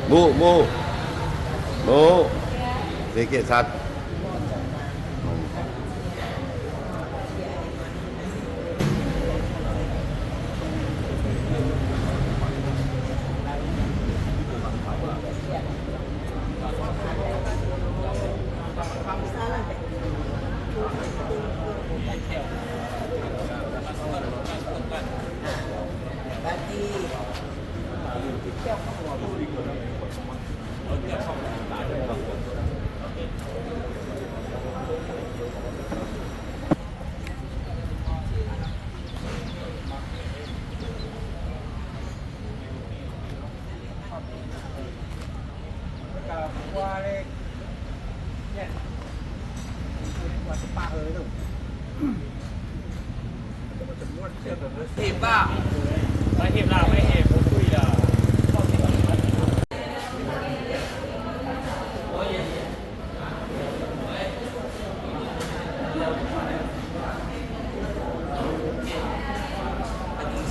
Bu, sedikit satu. Hiệp à? Mấy hiệp nào mấy hiệp một quỷ là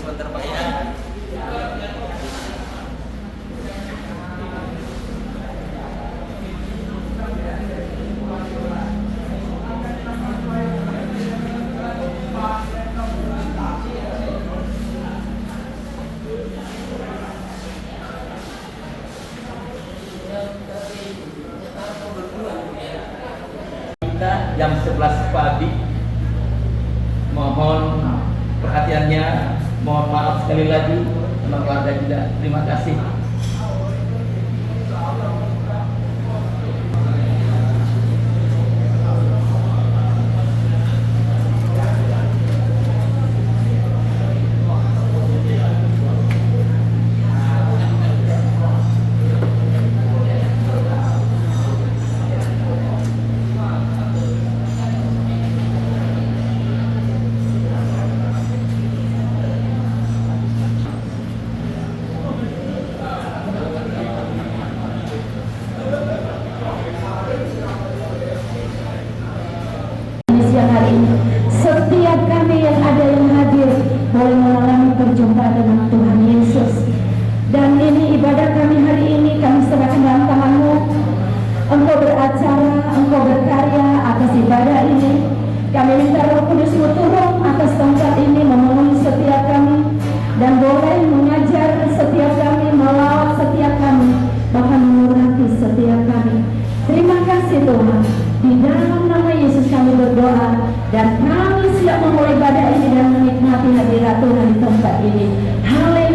Sebentar Pak ya. Jam 11 pagi, mohon perhatiannya, mohon maaf sekali lagi, keluarga juga terima kasih. Siang hari ini, setiap kami yang ada yang hadir boleh mengalami perjumpaan dengan Tuhan Yesus. Dan ini ibadah kami hari ini kami serahkan dalam tangan-Mu. Engkau beracara, Engkau berkarya atas ibadah ini. Kami minta Roh Kudus-Mu turun atas tempat ini, memenuhi setiap kami dan boleh mengajar setiap kami, melawat setiap kami, bahkan mengurapi setiap kami. Terima kasih Tuhan. Di dalam nama Yesus kami berdoa dan kami siap memulai ibadah ini dan menikmati hadirat Tuhan di tempat ini. Haleluya.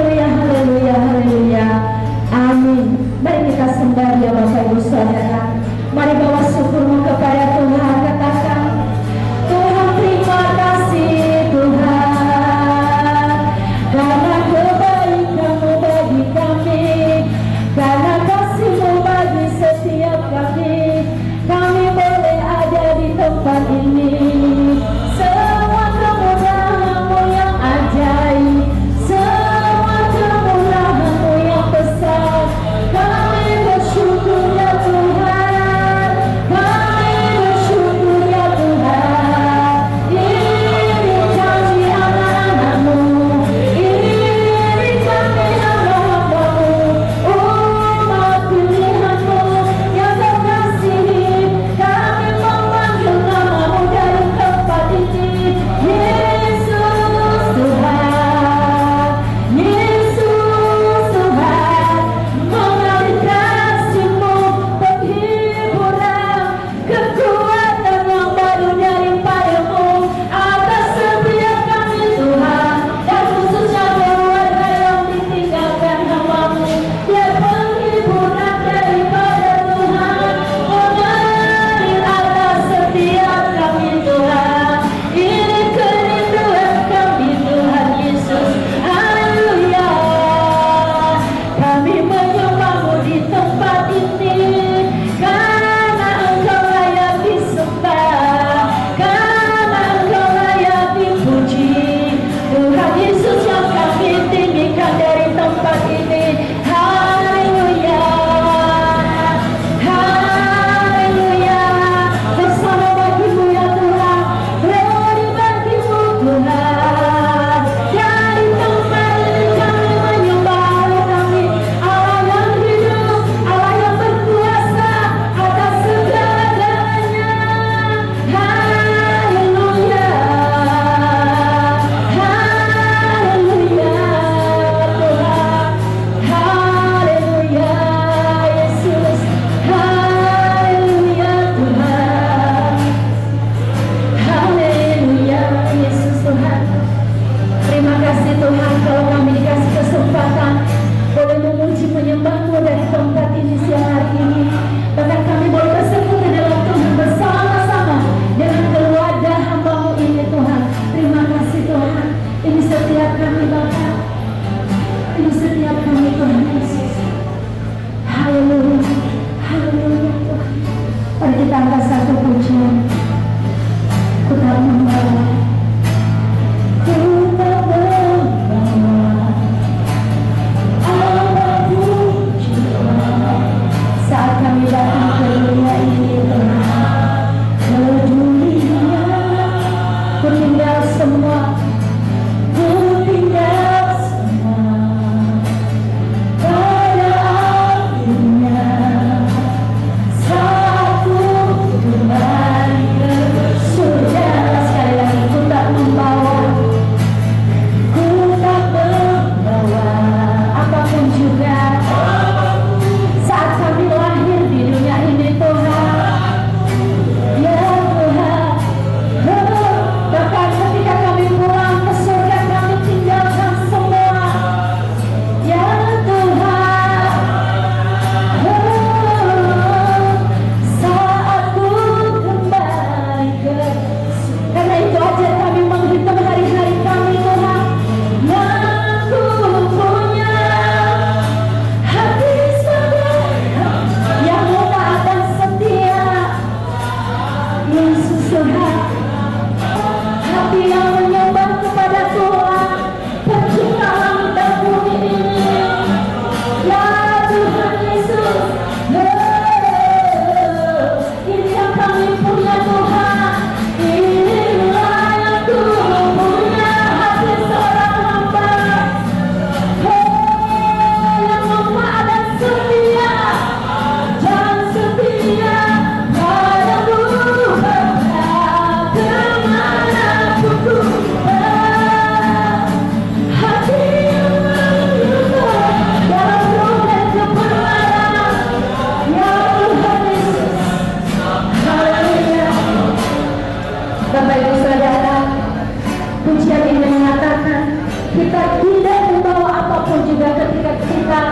membawa apapun juga ketika kita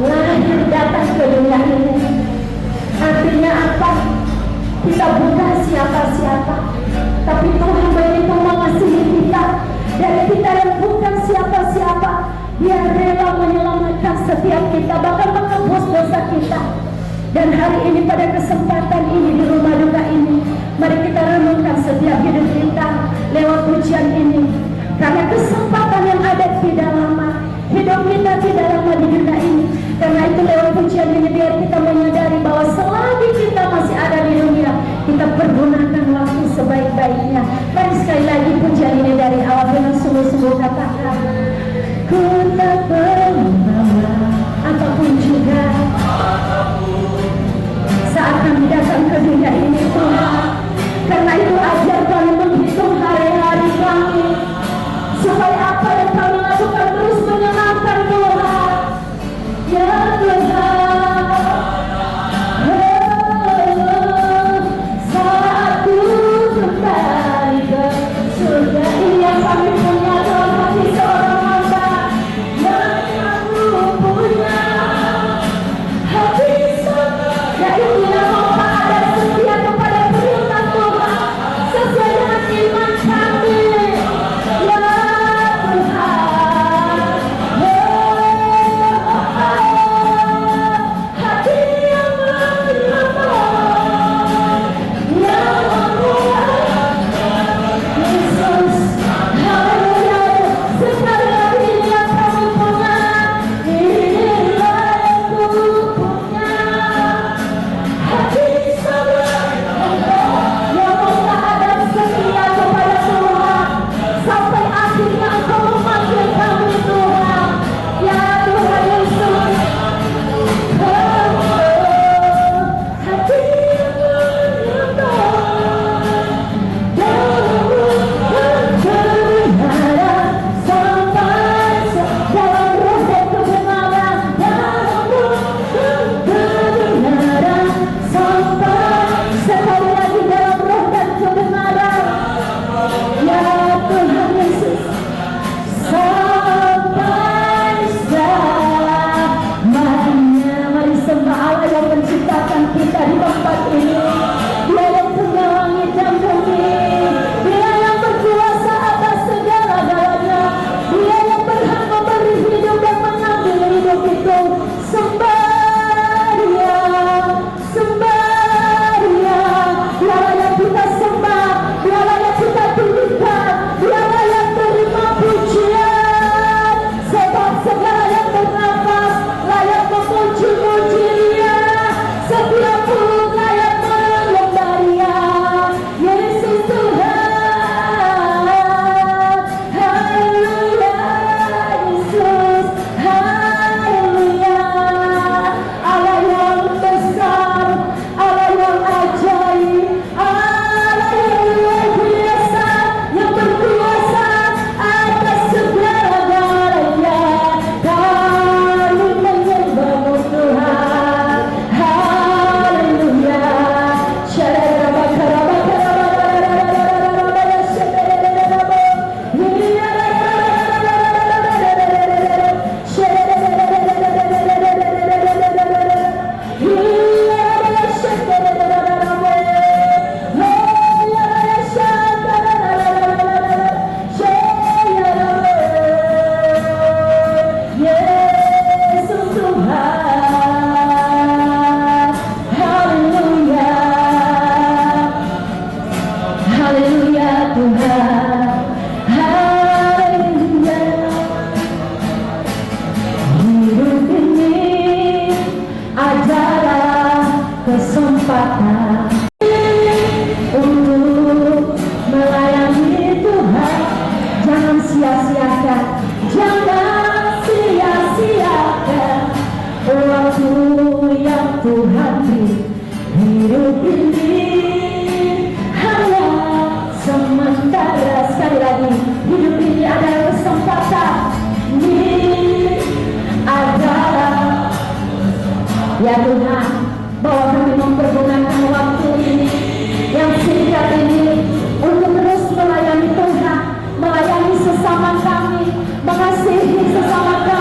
lahir datang ke dunia ini. Artinya apa? Kita bukan siapa-siapa, tapi Tuhan begitu mengasihi kita, dan kita yang bukan siapa-siapa, Dia rela menyelamatkan setiap kita, bahkan menebus dosa kita. Dan hari ini pada kesempatan ini di rumah duka ini, mari kita renungkan setiap hidup kita lewat pujian ini. Karena kesempatan yang ada tidak lama, hidup kita tidak lama di dunia ini. Karena itu lewat pujian ini biar kita menyadari bahwa selagi kita masih ada di dunia, kita pergunakan waktu sebaik-baiknya. Mari sekali lagi pujian ini dari awal dengan sungguh-sungguh katakan, ku tak membawa apapun juga saat kami datang ke dunia ini Tuhan. Karena itu ajar kami menghitung hari-hari kami, supaya apa yang kami lakukan terus menyenangkan Tuhan. Ya Tuhan, saat ku kembali ke surga ini yang kami punya dalam hati seorang hamba, yang aku punya hati sama, yaitu yang mau ada setia kepada perintah Tuhan sesuai dengan iman kami. Ya Ya Tuhan, bahwa kami mempergunakan waktu ini yang singkat ini untuk terus melayani Tuhan, melayani sesama kami, mengasihi sesama kami.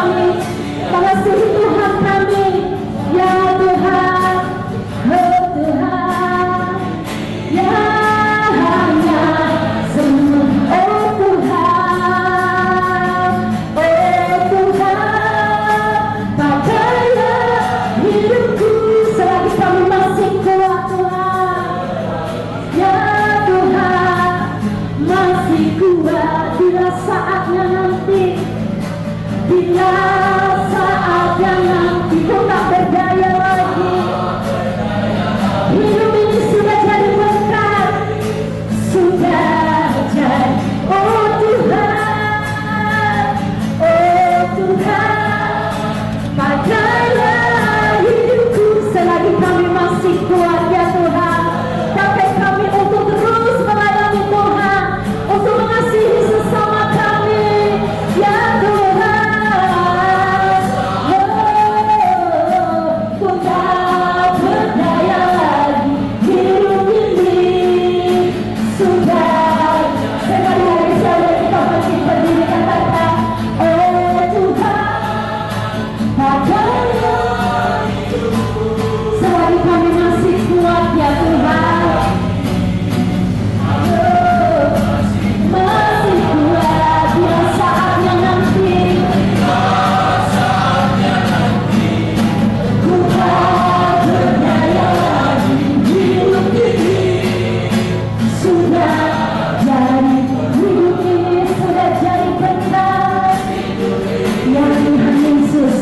Bila saatnya nanti ku tak berdaya lagi, hidup ini sudah jadi berkat, sudah jadi. Oh Tuhan, oh Tuhan, pakailah hidupku selagi kami masih kuat ya Tuhan. Pakai kami untuk terus melayani Tuhan, untuk mengasihi sesama kami ya Tuhan. Ku tak berdaya lagi, hidup ini sudah. Sekali lagi saudara kita masih berdiri katakan, oh Tuhan, pakailah selagi kami masih kuat ya Tuhan. Masih kuat bila saatnya nanti. Ku tak berdaya lagi, hidup ini sudah jadi. Hidup ini sudah jadi berkat ya Tuhan Yesus.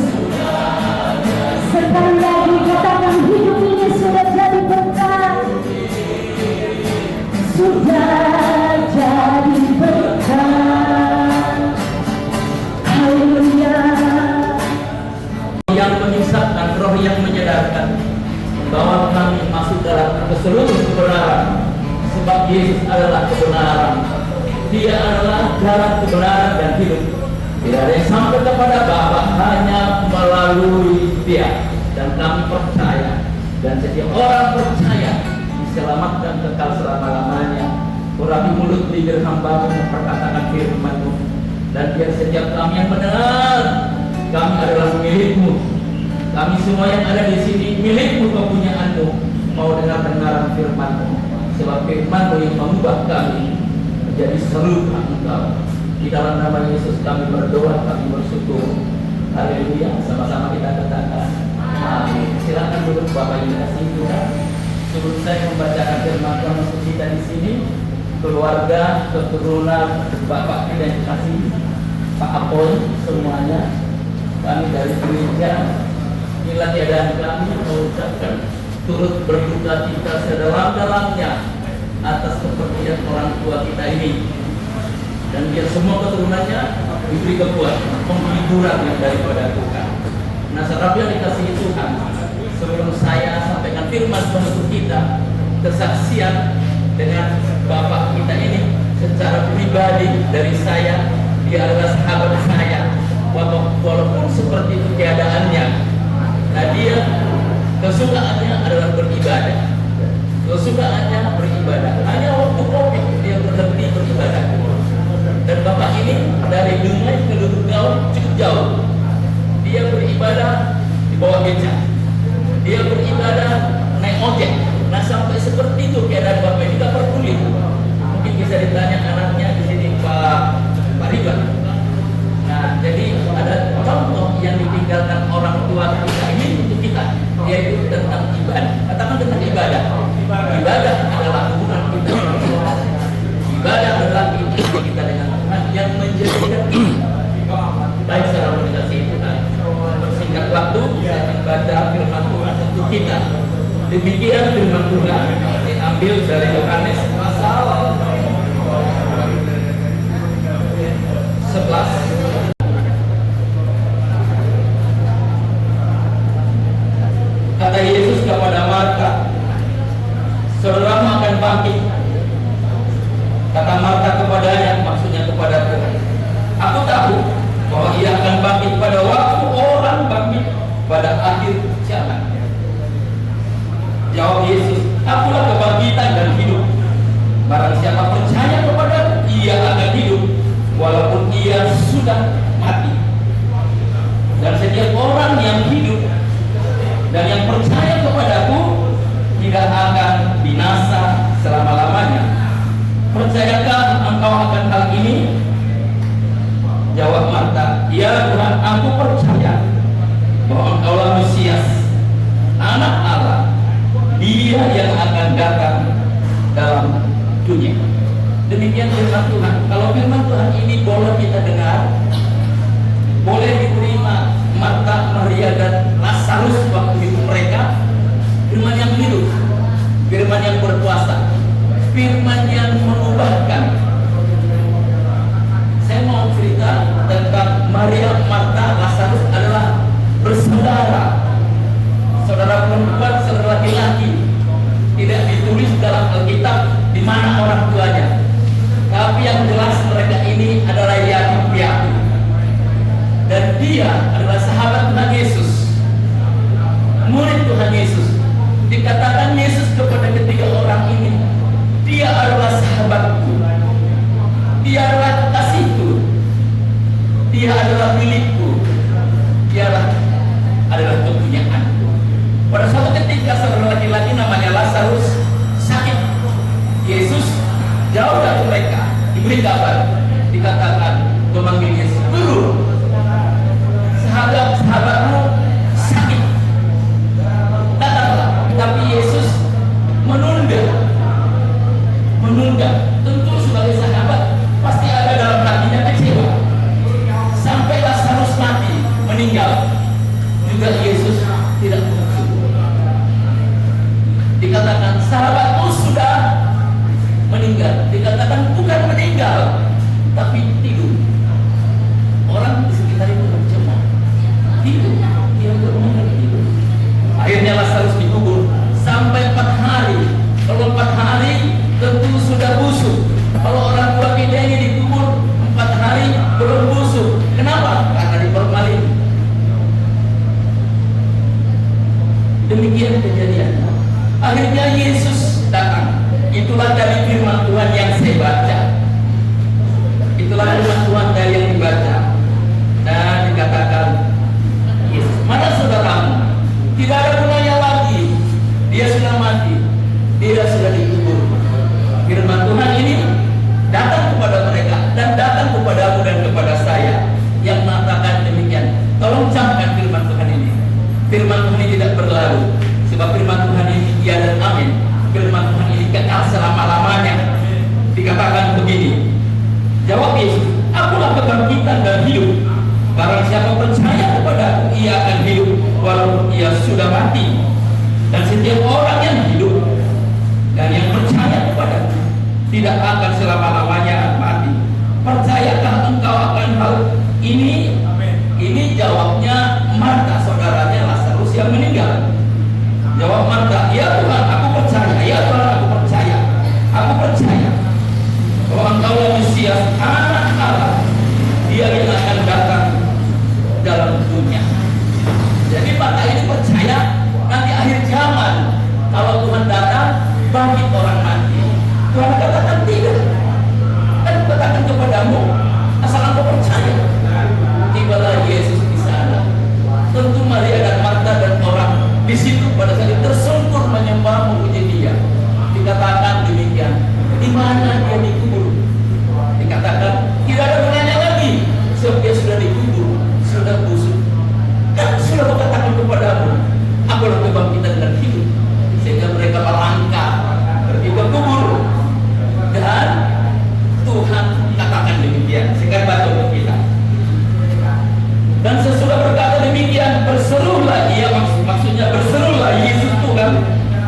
Sekali lagi katakan, hidup ini sudah jadi berkat, sudah jadi berkat. Haleluya. Yang menyesatkan, roh yang menyadarkan bahwa kami masuk dalam keseluruhan kebenaran, sebab Yesus adalah kebenaran. Dia adalah jalan kebenaran dan hidup. Tidak ada yang sampai kepada Bapa hanya melalui Dia. Dan kami percaya, dan setiap orang percaya diselamatkan kekal selama-lamanya. Urapi mulut bibir hamba-Mu memperkatakan firman-Mu, dan biar setiap kami yang mendengar, kami adalah milik-Mu. Kami semua yang ada di sini milik-Mu, kepunyaan-Mu. Mau dengar-dengaran firman-Mu, sebab firman-Mu yang mengubah kami menjadi serupa Engkau. Di dalam nama Yesus kami berdoa, kami bersyukur. Haleluya. Sama-sama kita katakan amin. Silakan duduk Bapak Ibu kasih Tuhan. Sebelum saya membacakan firman Tuhan untuk kita di sini, keluarga, keturunan Bapak kita yang kasih, Pak Apol, semuanya, kami dari gereja, inilah tiadaan kami mengucapkan turut berduka cita sedalam-dalamnya atas kepergian orang tua kita ini, dan biar semua keturunannya diberi kekuatan, penghiburan yang daripada Tuhan. Nah, saudara yang dikasihi Tuhan, sebelum saya sampaikan firman untuk kita, kesaksian dengan Bapak kita ini secara pribadi dari saya, dia adalah sahabat saya. Walaupun seperti itu keadaannya, nah dia kesukaannya adalah beribadah. Kesukaannya beribadah. Hanya waktu Covid dia berhenti beribadah. Dan Bapak ini dari Dumai ke Lubukau cukup jauh. Dia beribadah di bawah beca. Dia beribadah naik ojek. Nah, sampai seperti itu keadaan Bapak ini tak peduli. Mungkin bisa ditanya anaknya di sini Pak Riba. Nah, jadi ada contoh yang ditinggalkan orang tua kita ini untuk kita, yaitu tentang ibadah. Katakan tentang ibadah. Ibadah adalah hubungan kita dengan Tuhan. Ibadah adalah hubungan kita dengan Tuhan yang menjadikan baik secara komunikasi Tuhan. Singkat waktu saya akan baca firman Tuhan untuk kita. Demikian firman Tuhan diambil dari Yohanes pasal 11. Kata Yesus kepada Marta, saudaramu akan bangkit. Kata Marta kepadanya, maksudnya kepada Tuhan, aku tahu bahwa ia akan bangkit pada waktu orang bangkit pada akhir zaman. Jawab Yesus, akulah kebangkitan dan hidup. Barang siapa percaya kepadaku, ia akan hidup walaupun ia sudah mati. Dan setiap orang yang hidup dan yang percaya kepadaku tidak akan binasa selama-lamanya. Percayakah engkau akan hal ini? Jawab Marta, ya Tuhan, aku percaya bahwa engkaulah Mesias, Anak Allah, Dia yang akan datang dalam dunia. Demikian firman Tuhan. Kalau firman Tuhan ini boleh kita dengar, boleh Lazarus waktu hidup mereka, firman yang hidup, firman yang berkuasa, firman yang mengubahkan. Saya mau cerita tentang Maria, Marta, Lazarus adalah bersaudara, saudara perempuan, saudara laki-laki. Tidak ditulis dalam Alkitab di mana orang tuanya, tapi yang jelas mereka ini adalah yatim piatu, dan dia adalah sahabat Tuhan Yesus, murid Tuhan Yesus. Dikatakan Yesus kepada ketiga orang ini, dia adalah sahabatku, dia adalah kekasihku, dia adalah milikku, dia adalah kepunyaanku. Pada suatu ketika seorang laki-laki namanya Lazarus sakit. Yesus jauh dari mereka, diberi kabar, dikatakan memanggil Yesus, "Guru, sahabatmu sakit, datanglah." Tapi Yesus menunda. Tentu sebagai sahabat pasti ada dalam hatinya kecewa. Sampai Lazarus mati, meninggal, juga Yesus tidak muncul. Dikatakan sahabatmu sudah meninggal. Dikatakan bukan meninggal, tapi tidur. Orang di sekitar itu mencemooh. Tidur, dia bermimpi tidur. Akhirnya Lazarus dikubur sampai 4 hari. Kalau 4 hari tentu sudah busuk. Kalau orang tua kita ini dikubur 4 hari belum busuk. Kenapa? Karena dipermalin. Demikian kejadiannya. Akhirnya Yesus datang. Itulah dari firman Tuhan yang saya baca. Itulah firman Tuhan dari yang dibaca. Dan dikatakan, Yesus, mana saudaramu? Tidak ada gunanya lagi. Dia sudah mati. Dia sudah dikubur. Firman Tuhan ini datang kepada mereka dan datang kepadamu dan kepada saya yang mengatakan demikian. Tolong camkan firman Tuhan ini. Firman Tuhan ini tidak berlalu. Sebab firman Tuhan ini iya dan amin. Firman Tuhan ini kekal selama-lamanya. Dikatakan begini. Jawab Yesus, "Akulah kebangkitan dan hidup. Barang siapa percaya kepadaku, ia akan hidup walaupun ia sudah mati. Dan setiap orang yang hidup dan yang percaya kepadaku tidak akan selama-lamanya mati." Percayakah engkau akan hal ini? Ini jawabnya Marta, saudaranya Lazarus yang meninggal. Jawab Marta, "Ya Tuhan, aku percaya. Ya Tuhan, aku percaya. Aku percaya bahwa engkau Mesias, Anak Allah, Dia yang akan datang dalam dunia." Jadi Marta ini percaya nanti akhir zaman kalau Tuhan datang bangkit orang mati. Tuhan katakan tidak. Dan katakan kepadamu, asal engkau percaya. Tibalah Yesus di sana. Tentu Maria dan Marta dan orang di situ pada saat itu tersungkur menyembah memuji Dia. Dikatakan demikian. Di mana Dia dikubur? Dikatakan tidak ada gunanya lagi. Sebab Dia sudah dikubur, sudah busuk. Kan sudah katakan kepadamu, aku adalah kebangkitan dan hidup. Sehingga mereka melangkah pergi ke kubur. Dan Tuhan katakan demikian. Sehingga batu kita. Dan sesudah berkata demikian, berserulah ia, maksudnya berserulah Yesus Tuhan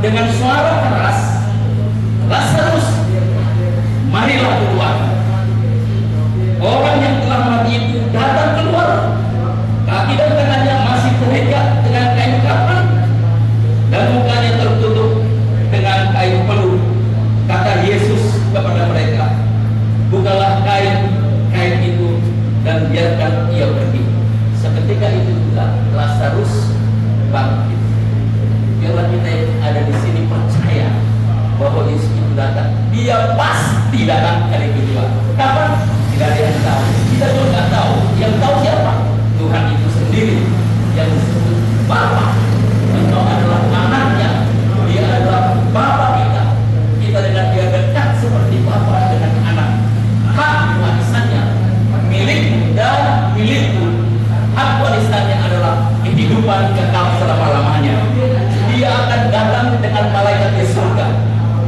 dengan suara keras, "Lazarus, marilah keluar." Orang yang telah mati itu datang keluar. Kaki dan tangannya masih terikat dengan kain kafan dan mukanya tertutup dengan kain peluh. Kata Yesus kepada mereka, "Bukalah kain itu dan biarkan ia pergi." Seketika itu juga Lazarus bangkit. Biarlah kita yang ada di sini percaya bahwa Yesus itu datang. Dia pasti datang kali kedua. Kapan? Tidak ada yang tahu. Kita juga tidak tahu. Yang tahu siapa? Tuhan itu sendiri yang disebut Bapa. Engkau adalah anaknya. Dia adalah Bapa kita. Kita dengan Dia dekat seperti Bapa dengan anak. Hak warisannya milik dan milikku. Hak warisannya adalah kehidupan kekal selama-lamanya. Dia akan datang dengan malaikat di surga.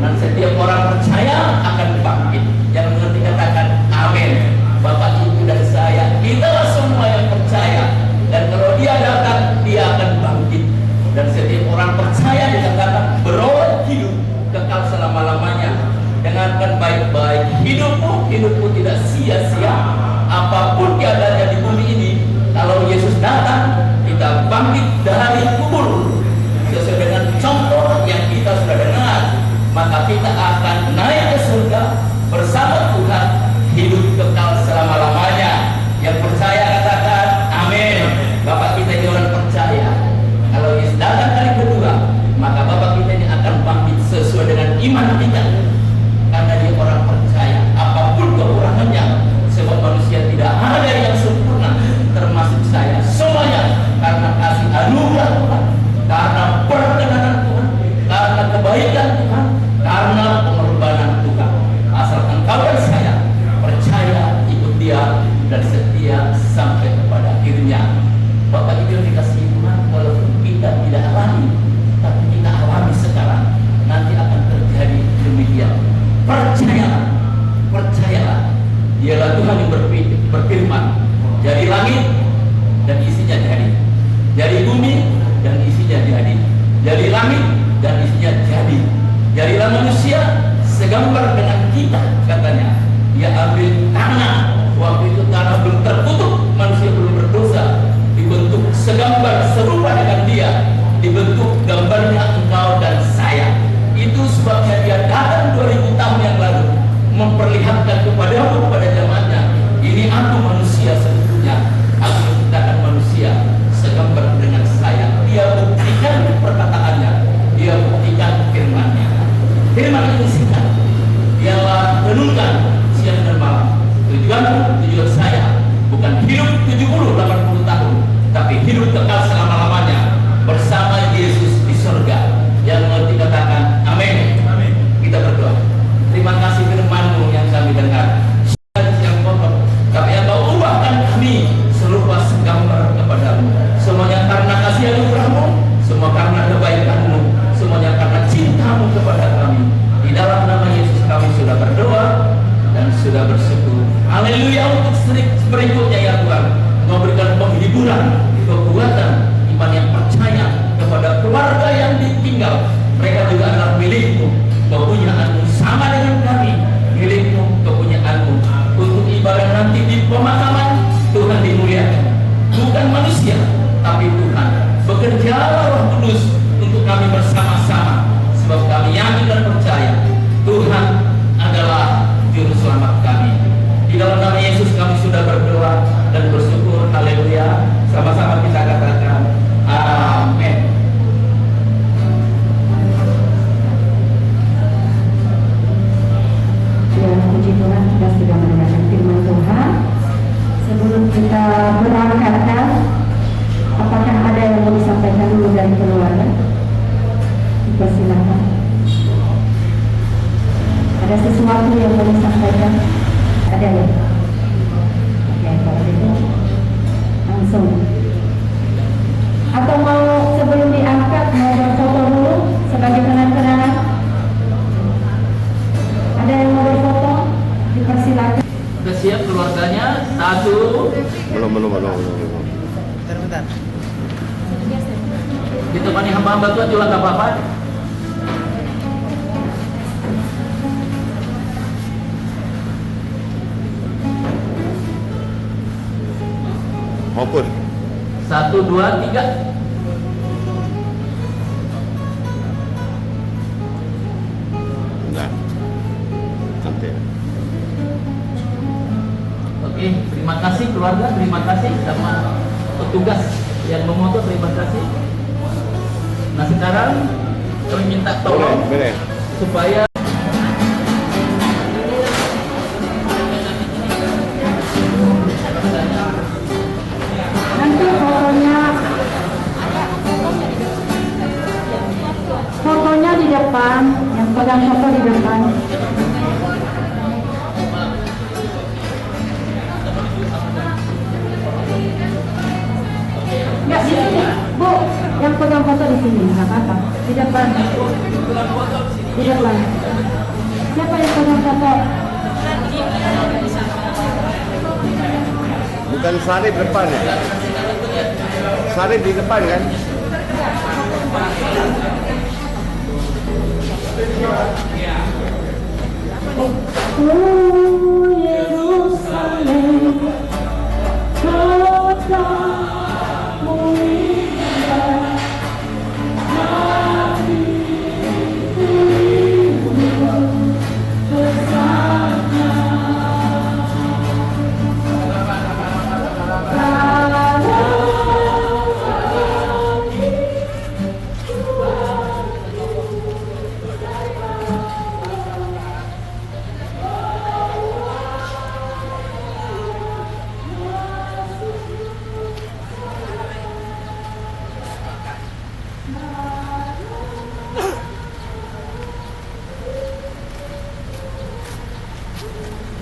Dan setiap orang percaya akan bangkit. Yang mengerti katakan amin. Bapak, Ibu, dan saya, kita semua yang percaya. Dan kalau Dia datang, Dia akan bangkit. bangkit dari kubur sesuai dengan contoh yang kita sudah dengar, maka kita akan naik ke surga bersama Tuhan, hidup kekal selama-lamanya. Yang percaya katakan amin. Bapak kita ini orang percaya. Kalau Yesus datang kali kedua, maka Bapak kita ini akan bangkit sesuai dengan iman kita, karena dia orang percaya apapun kekurangannya, sebab manusia tidak ada yang sempurna, termasuk saya. Semuanya karena kasih anugerah Tuhan, karena perkenanan Tuhan, karena kebaikan Tuhan, karena pengorbanan Tuhan. Asalkan kau dan saya percaya, ikut dia dan setia sampai kepada akhirnya. Bapak Ibu yang dikasihi Tuhan, walaupun kita tidak alami, tapi kita alami sekarang, nanti akan terjadi demikian. Percayalah, percayalah. Dialah Tuhan yang berfirman, jadi langit dan isinya jadi, jadi bumi dan isinya jadi, jadi langit dan isinya jadi. Jadilah manusia segambar dengan kita, katanya. Dia ambil tanah, waktu itu tanah belum tertutup, manusia belum berdosa, dibentuk segambar serupa dengan dia, dibentuk gambarnya engkau dan saya. Itu sebabnya dia datang 2000 tahun yang lalu, memperlihatkan kepadamu, kepada zamannya, ini aku manusia sesungguhnya, aku menciptakan manusia segambar dengan saya. Dia buktikan perkataannya, dia buktikan firman-Nya. Firman itu singkat, dialah renungkan siang dan malam. Tujuan saya bukan hidup 70-80 tahun, tapi hidup kekal selama-lamanya bersama Yesus di surga. Yang mengerti katakan amin. Amin. Kita berdoa. Terima kasih firman-Mu yang kami dengar. Yang kotor, tapi Engkau ubahkan kami serupa segambar kepadamu. Semuanya karena kasih anugerah-Mu, semua karena kebaikan-Mu, semuanya karena cinta-Mu kepada kami. Di dalam nama Yesus kami sudah berdoa dan sudah bersyukur. Haleluya. Untuk berikutnya ya Tuhan, memberikan penghiburan, kekuatan, iman yang percaya kepada keluarga yang ditinggal. Mereka juga adalah milik-Mu, kepunyaan-Mu sama dengan kami, milik-Mu, kepunyaan-Mu. Untuk ibadah nanti di pemakaman, Tuhan dimuliakan, bukan manusia, tapi Tuhan. Bekerjalah Roh Kudus untuk kami bersama-sama, sebab kami yakin dan percaya Tuhan adalah juru selamat kami. Di dalam nama Yesus kami sudah berdoa dan bersyukur. Haleluya. Sama-sama kita katakan amin. Ya, puji Tuhan, kita sudah mendengarkan firman Tuhan. Sebelum kita berangkat, apakah ada yang mau disampaikan dulu dari keluarga? Dipersilakan. Ada sesuatu yang mau disampaikan? Ada ya? Oke, kalau gitu langsung. Atau mau sebelum diangkat mau berfoto dulu sebagai kenang-kenangan? Ada yang mau berfoto? Dipersilakan. Sudah siap keluarganya? Satu. Belum. Bentar. Ditemani hamba-hamba Tuhan juga nggak apa-apa. Fokus. 1, 2, 3. Nah, cantik. Oke, terima kasih keluarga, terima kasih sama petugas yang memoto, terima kasih. Nah sekarang kami minta tolong Boleh. supaya Nanti fotonya di depan, yang pegang foto di depan. Enggak di sini, Bu. Yang pegang foto di sini, nggak apa-apa. Di depan. Di depan. Siapa yang pegang foto? Bukan Sarip depan ya? Sarip di depan kan? Oh Yerusalem, kotamu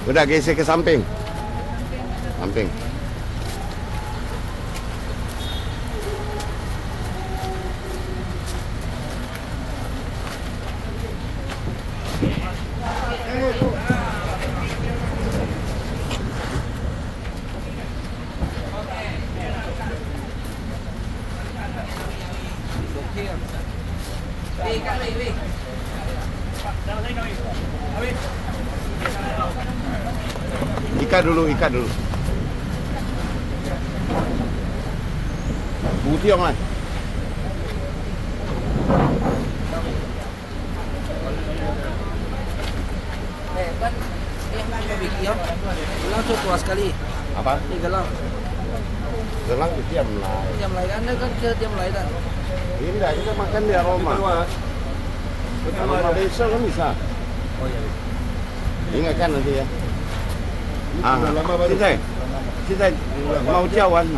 Udah geser ke samping. Samping. Ikat dulu. Butiong lah. Kan yang langsung tua sekali. Apa? Ini gelang. Gelang diam lah. Diam lain Anda kan ke diam lain kan. Tidak, kita makan di aroma. Aroma besok kan bisa. Oh iya. Ingatkan nanti ya. Kita mau jauhan.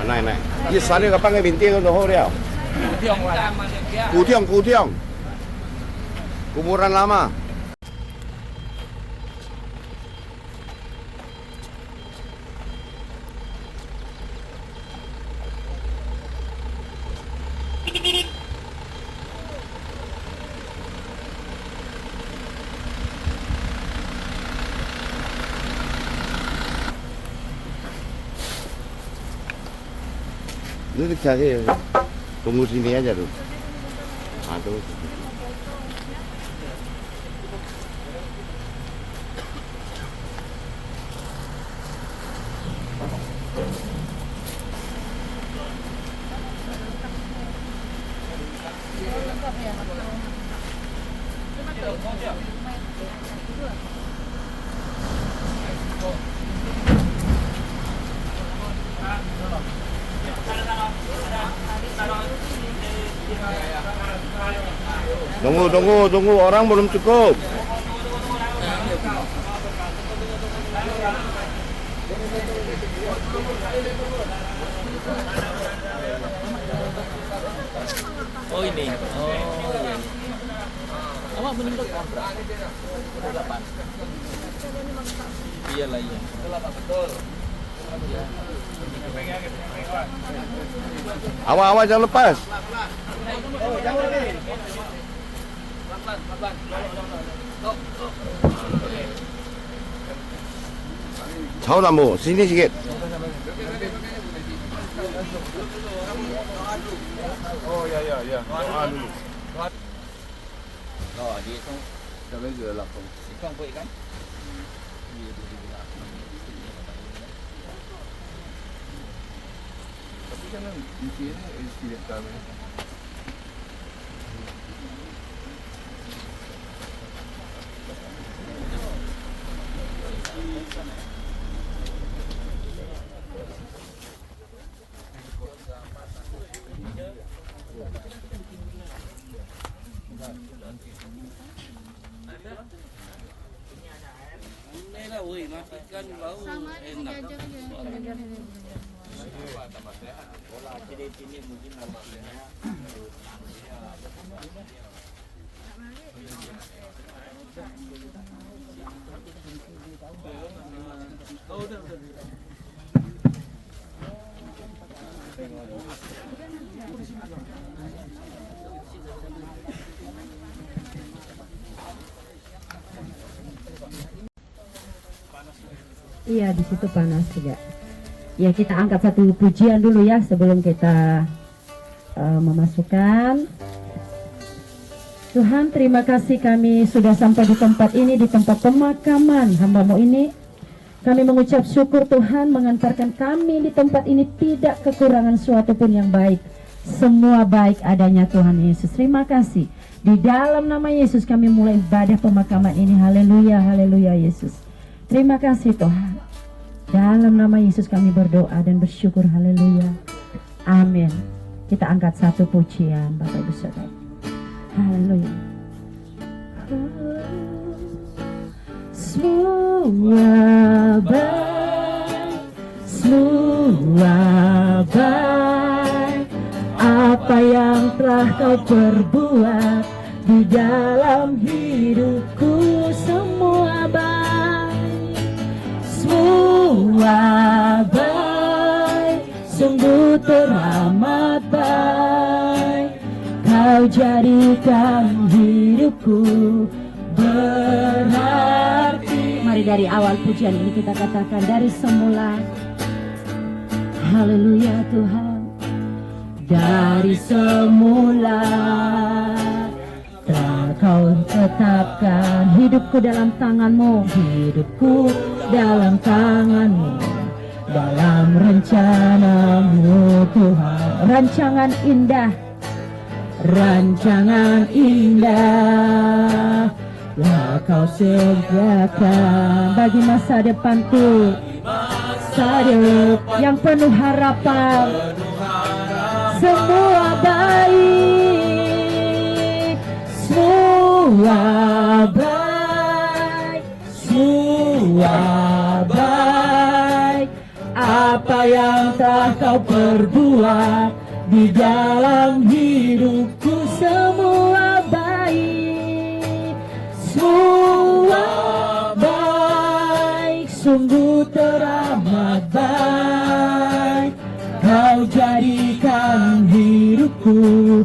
Naik. Ini sana kapan ke binti kan doh dia. Kutiong. Kuburan lama. Lu cari, tunggu sini aja tuh. Tunggu. Tunggu, orang belum cukup. Oh ini. Oh iya. Awak meninggal kontrak. Udah 8. Iyalah iya. Betul. Awak jangan lepas. Jauh lampu, sini sedikit. Oh ya. Doa dulu. Oh, dia tu. Jangan juga langsung. Ikan apa ikan? Tapi kan di sini tidak kami. Ini lah, woi, matikan bau enak. Iya, di situ panas juga. Ya, kita angkat satu pujian dulu ya sebelum kita memasukkan. Tuhan, terima kasih kami sudah sampai di tempat ini, di tempat pemakaman hamba-Mu ini. Kami mengucap syukur Tuhan mengantarkan kami di tempat ini tidak kekurangan suatu pun yang baik. Semua baik adanya Tuhan Yesus. Terima kasih. Di dalam nama Yesus kami mulai ibadah pemakaman ini. Haleluya, haleluya Yesus. Terima kasih Tuhan. Dalam nama Yesus kami berdoa dan bersyukur. Haleluya. Amin. Kita angkat satu pujian Bapak Ibu Saudara. Haleluya. Semua baik, semua baik. Apa yang telah telah kau perbuat di dalam hidupku, semua baik, semua baik, sungguh teramat baik. Kau jadikan hidupku berarti. Mari dari awal pujian ini kita katakan dari semula. Haleluya Tuhan. Dari semula telah kau tetapkan hidupku dalam tangan-Mu, hidupku dalam tangan-Mu, dalam rencana-Mu Tuhan. Rancangan indah, rancangan indah telah kau sediakan bagi masa depanku, masa depan yang penuh harapan. Semua baik, semua baik, semua baik. Apa yang telah kau perbuat di dalam hidupku, semua baik, semua baik, sungguh teramat baik. Kau jadikan hidupku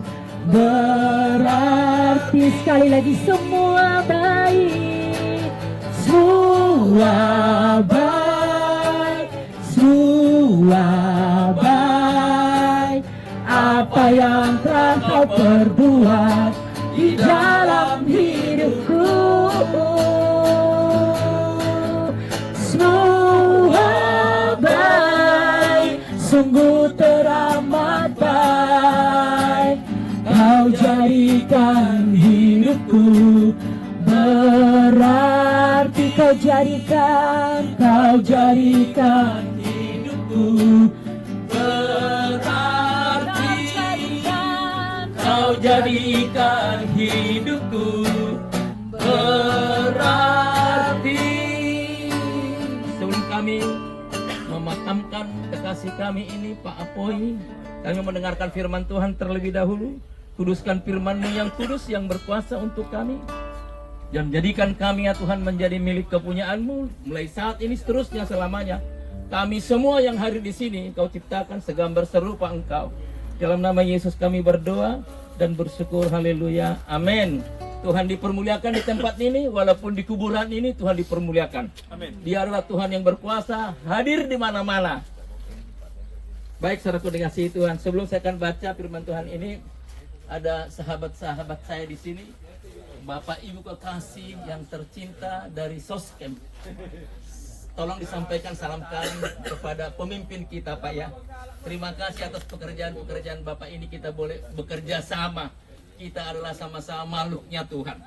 berarti. Sekali lagi, semua baik, semua baik, semua baik. Apa yang telah kau perbuat di dalam hidupku, semua baik, sungguh teramat baik. Kau jadikan hidupku berarti. Kau jadikan hidupku berarti. Kau jadikan hidupku berarti. Sebelum kami memakamkan kekasih kami ini, Pak Apoy, kami mendengarkan firman Tuhan terlebih dahulu. Kuduskan firman-Mu yang kudus, yang berkuasa untuk kami, dan jadikan kami ya Tuhan menjadi milik kepunyaan-Mu mulai saat ini seterusnya selamanya. Kami semua yang hadir di sini Kau ciptakan segambar serupa Engkau. Dalam nama Yesus kami berdoa dan bersyukur. Haleluya, amin. Tuhan dipermuliakan di tempat ini, walaupun di kuburan ini Tuhan dipermuliakan. Amin. Dia adalah Tuhan yang berkuasa, hadir di mana-mana. Baik, saudaraku dikasihi Tuhan, sebelum saya akan baca firman Tuhan ini, ada sahabat-sahabat saya di sini, Bapak Ibu kekasih yang tercinta dari Soskem. Tolong disampaikan salam kami kepada pemimpin kita, Pak ya. Terima kasih atas pekerjaan-pekerjaan Bapak ini, kita boleh bekerja sama. Kita adalah sama-sama makhluknya Tuhan,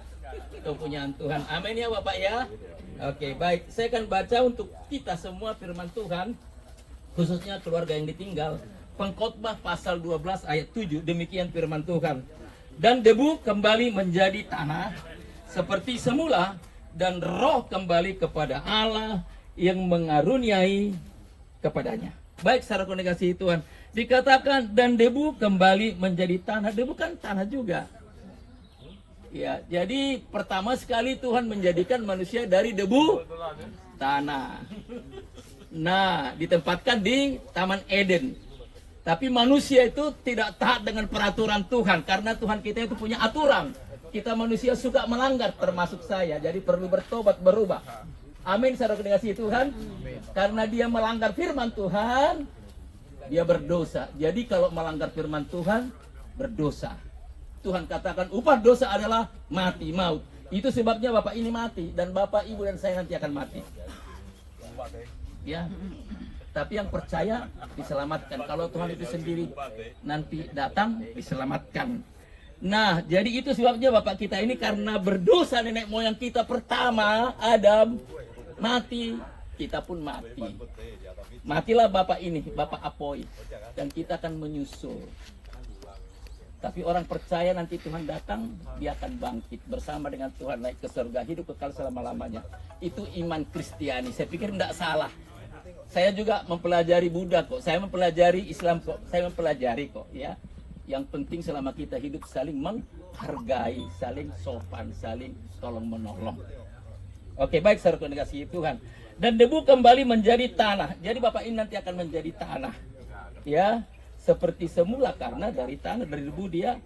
kepunyaan Tuhan. Amin ya Bapak ya. Oke, baik. Saya akan baca untuk kita semua firman Tuhan, khususnya keluarga yang ditinggal. Pengkhotbah pasal 12 ayat 7, demikian firman Tuhan. Dan debu kembali menjadi tanah seperti semula, dan roh kembali kepada Allah yang mengaruniai kepadanya. Baik, saudara kongregasi Tuhan, dikatakan dan debu kembali menjadi tanah. Debu kan tanah juga. Ya, jadi pertama sekali Tuhan menjadikan manusia dari debu tanah. Nah, ditempatkan di Taman Eden. Tapi manusia itu tidak taat dengan peraturan Tuhan, karena Tuhan kita itu punya aturan. Kita manusia suka melanggar, termasuk saya. Jadi perlu bertobat, berubah. Amin, saudara dikasihi Tuhan. Karena dia melanggar firman Tuhan, dia berdosa. Jadi kalau melanggar firman Tuhan, berdosa. Tuhan katakan upah dosa adalah mati, maut. Itu sebabnya Bapak ini mati, dan Bapak, Ibu, dan saya nanti akan mati. Ya. Tapi yang percaya diselamatkan. Kalau Tuhan itu sendiri nanti datang, diselamatkan. Nah, jadi itu sebabnya Bapak kita ini karena berdosa, nenek moyang kita pertama, Adam, mati. Kita pun mati. Matilah Bapak ini, Bapak Apoy. Dan kita akan menyusul. Tapi orang percaya nanti Tuhan datang, dia akan bangkit bersama dengan Tuhan, naik ke surga, hidup kekal selama-lamanya. Itu iman Kristiani. Saya pikir tidak salah. Saya juga mempelajari Buddha kok, saya mempelajari Islam kok, saya mempelajari kok ya. Yang penting selama kita hidup saling menghargai, saling sopan, saling tolong menolong. Oke, baik saudara kasih Tuhan. Dan debu kembali menjadi tanah. Jadi Bapak ini nanti akan menjadi tanah. Ya, seperti semula karena dari tanah, dari debu dia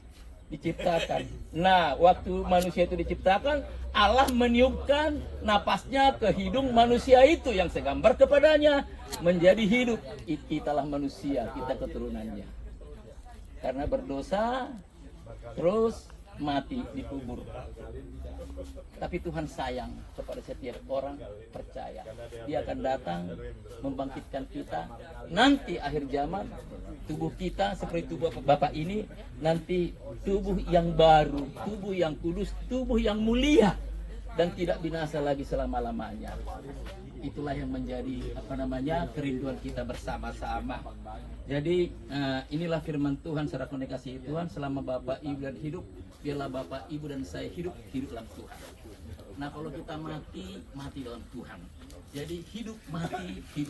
diciptakan. Nah, waktu manusia itu diciptakan, Allah meniupkan napasnya ke hidung manusia itu yang segambar kepadanya menjadi hidup. Kitalah manusia, kita keturunannya. Karena berdosa, terus mati dikubur. Tapi Tuhan sayang kepada setiap orang percaya. Dia akan datang membangkitkan kita. Nanti akhir zaman, tubuh kita seperti tubuh Bapak ini, nanti tubuh yang baru, tubuh yang kudus, tubuh yang mulia, dan tidak binasa lagi selama-lamanya. Itulah yang menjadi kerinduan kita bersama-sama. Jadi inilah firman Tuhan, saudara kasih Tuhan. Selama Bapak Ibu dan hidup, biarlah Bapak Ibu dan saya hidup dalam Tuhan. Nah, kalau kita mati, mati dalam Tuhan. Jadi hidup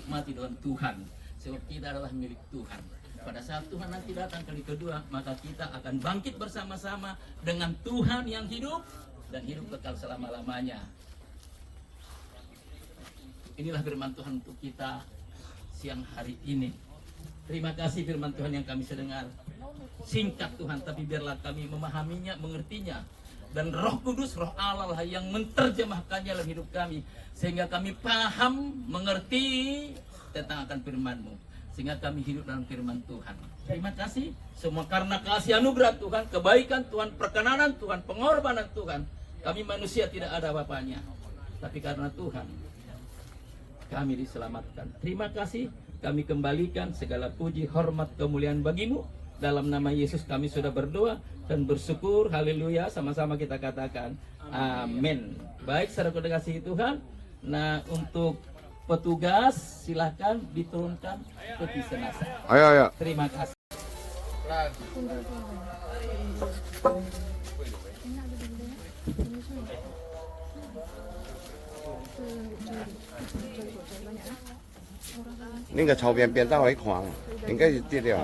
mati dalam Tuhan. Sebab kita adalah milik Tuhan. Pada saat Tuhan nanti datang kali kedua, maka kita akan bangkit bersama-sama dengan Tuhan yang hidup dan hidup kekal selama-lamanya. Inilah firman Tuhan untuk kita siang hari ini. Terima kasih firman Tuhan yang kami dengar. Singkat Tuhan, tapi biarlah kami memahaminya, mengertinya. Dan Roh Kudus, Roh Allah lah yang menerjemahkannya dalam hidup kami. Sehingga kami paham, mengerti tentang akan firman-Mu. Sehingga kami hidup dalam firman Tuhan. Terima kasih. Semua karena kasih anugerah Tuhan, kebaikan Tuhan, perkenanan Tuhan, pengorbanan Tuhan. Kami manusia tidak ada apa-apanya. Tapi karena Tuhan, kami diselamatkan. Terima kasih. Kami kembalikan segala puji, hormat, kemuliaan bagi-Mu. Dalam nama Yesus kami sudah berdoa dan bersyukur. Haleluya. Sama-sama kita katakan amin. Baik, saudara kasih Tuhan. Nah, untuk petugas silakan diturunkan peti jenazah. Ayo. Terima kasih.那个朝边边大为狂，应该是低调。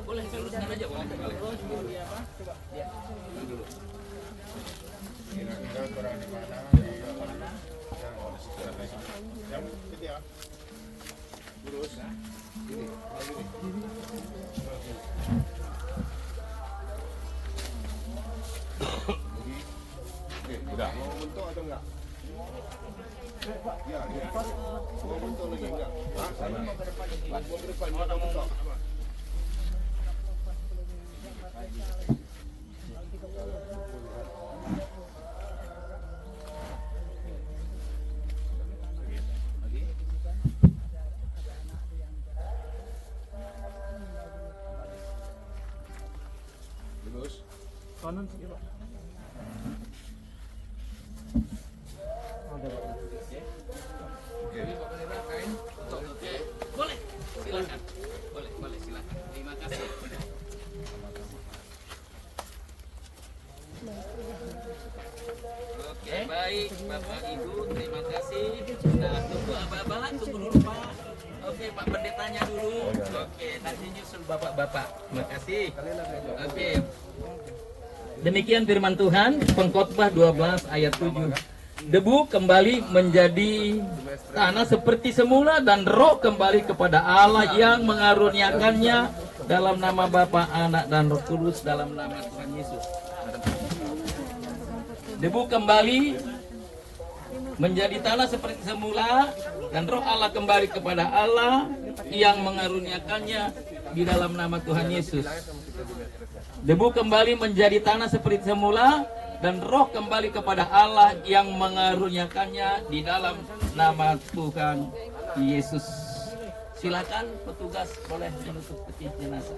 Boleh luruskan aja, boleh. Udah. Mau bentuk atau enggak? Ya, mau bentuk lagi enggak? Mau ke depan, mau bentuk. Terus. Kanan sih, Pak. Boleh, silakan. Boleh, silakan. Terima kasih. Oke, baik, Bapak Ibu, terima kasih. Nah, tunggu abang-abang, tunggu dulu Pak. Oke, Pak Pendetanya dulu. Oke, nanti nyusul Bapak-bapak. Terima kasih. Oke. Demikian firman Tuhan, Pengkhotbah 12 ayat 7. Debu kembali menjadi tanah seperti semula dan roh kembali kepada Allah yang mengaruniakannya dalam nama Bapa, Anak dan Roh Kudus dalam nama Tuhan Yesus. Debu kembali menjadi tanah seperti semula dan roh Allah kembali kepada Allah yang mengaruniakannya di dalam nama Tuhan Yesus. Debu kembali menjadi tanah seperti semula dan roh kembali kepada Allah yang mengaruniakannya di dalam nama Tuhan Yesus. Silakan petugas boleh menutup peti jenazah.